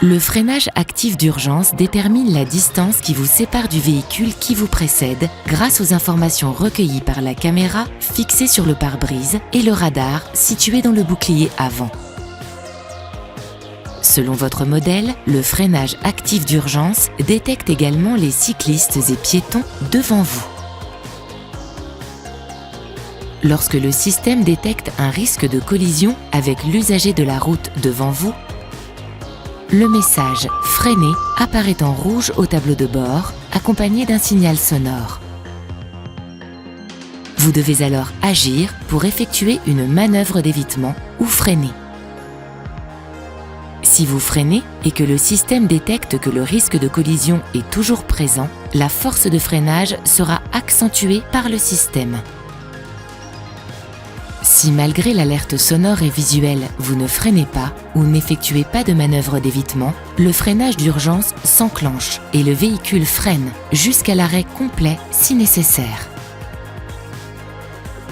Le freinage actif d'urgence détermine la distance qui vous sépare du véhicule qui vous précède grâce aux informations recueillies par la caméra fixée sur le pare-brise et le radar situé dans le bouclier avant. Selon votre modèle, le freinage actif d'urgence détecte également les cyclistes et piétons devant vous. Lorsque le système détecte un risque de collision avec l'usager de la route devant vous, le message « Freiner » apparaît en rouge au tableau de bord, accompagné d'un signal sonore. Vous devez alors agir pour effectuer une manœuvre d'évitement ou freiner. Si vous freinez et que le système détecte que le risque de collision est toujours présent, la force de freinage sera accentuée par le système. Si malgré l'alerte sonore et visuelle, vous ne freinez pas ou n'effectuez pas de manœuvre d'évitement, le freinage d'urgence s'enclenche et le véhicule freine jusqu'à l'arrêt complet si nécessaire.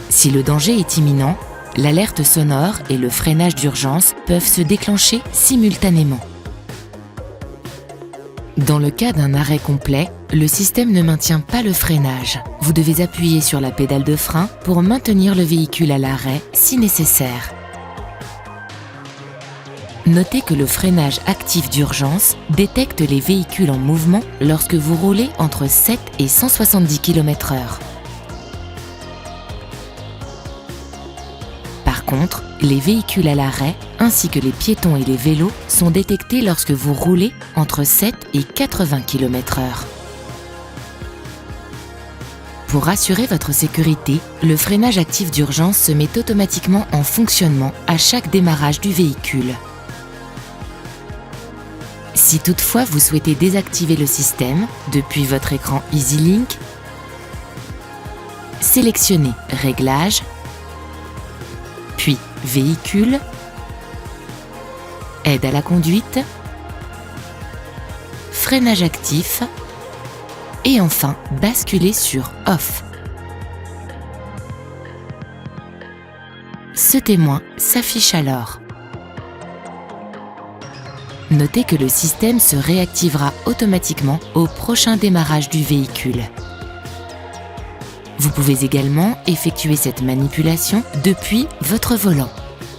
Si le danger est imminent, l'alerte sonore et le freinage d'urgence peuvent se déclencher simultanément. Dans le cas d'un arrêt complet, le système ne maintient pas le freinage. Vous devez appuyer sur la pédale de frein pour maintenir le véhicule à l'arrêt si nécessaire. Notez que le freinage actif d'urgence détecte les véhicules en mouvement lorsque vous roulez entre 7 et 170 km/h. Par contre, les véhicules à l'arrêt, ainsi que les piétons et les vélos, sont détectés lorsque vous roulez entre 7 et 80 km/h. Pour assurer votre sécurité, le freinage actif d'urgence se met automatiquement en fonctionnement à chaque démarrage du véhicule. Si toutefois vous souhaitez désactiver le système, depuis votre écran EasyLink, sélectionnez Réglages, puis Véhicule, Aide à la conduite, Freinage actif et enfin basculez sur Off. Ce témoin s'affiche alors. Notez que le système se réactivera automatiquement au prochain démarrage du véhicule. Vous pouvez également effectuer cette manipulation depuis votre volant.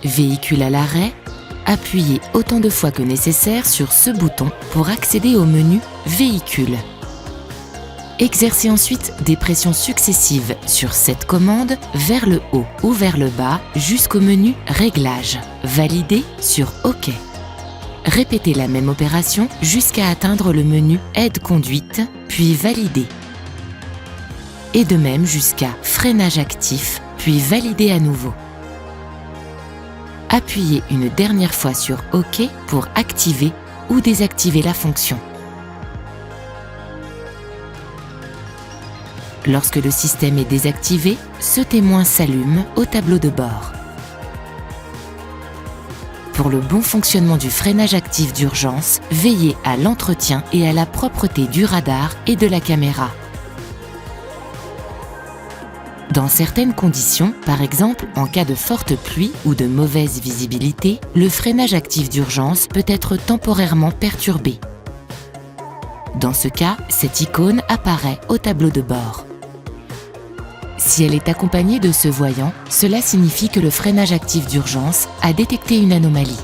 Véhicule à l'arrêt, appuyez autant de fois que nécessaire sur ce bouton pour accéder au menu Véhicule. Exercez ensuite des pressions successives sur cette commande vers le haut ou vers le bas jusqu'au menu Réglages. Validez sur OK. Répétez la même opération jusqu'à atteindre le menu Aide conduite, puis Validez. Et de même jusqu'à Freinage actif, puis Validez à nouveau. Appuyez une dernière fois sur OK pour activer ou désactiver la fonction. Lorsque le système est désactivé, ce témoin s'allume au tableau de bord. Pour le bon fonctionnement du freinage actif d'urgence, veillez à l'entretien et à la propreté du radar et de la caméra. Dans certaines conditions, par exemple en cas de forte pluie ou de mauvaise visibilité, le freinage actif d'urgence peut être temporairement perturbé. Dans ce cas, cette icône apparaît au tableau de bord. Si elle est accompagnée de ce voyant, cela signifie que le freinage actif d'urgence a détecté une anomalie.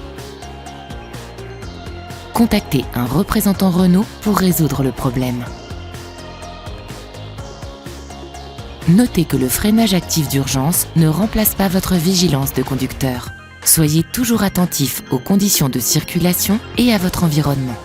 Contactez un représentant Renault pour résoudre le problème. Notez que le freinage actif d'urgence ne remplace pas votre vigilance de conducteur. Soyez toujours attentif aux conditions de circulation et à votre environnement.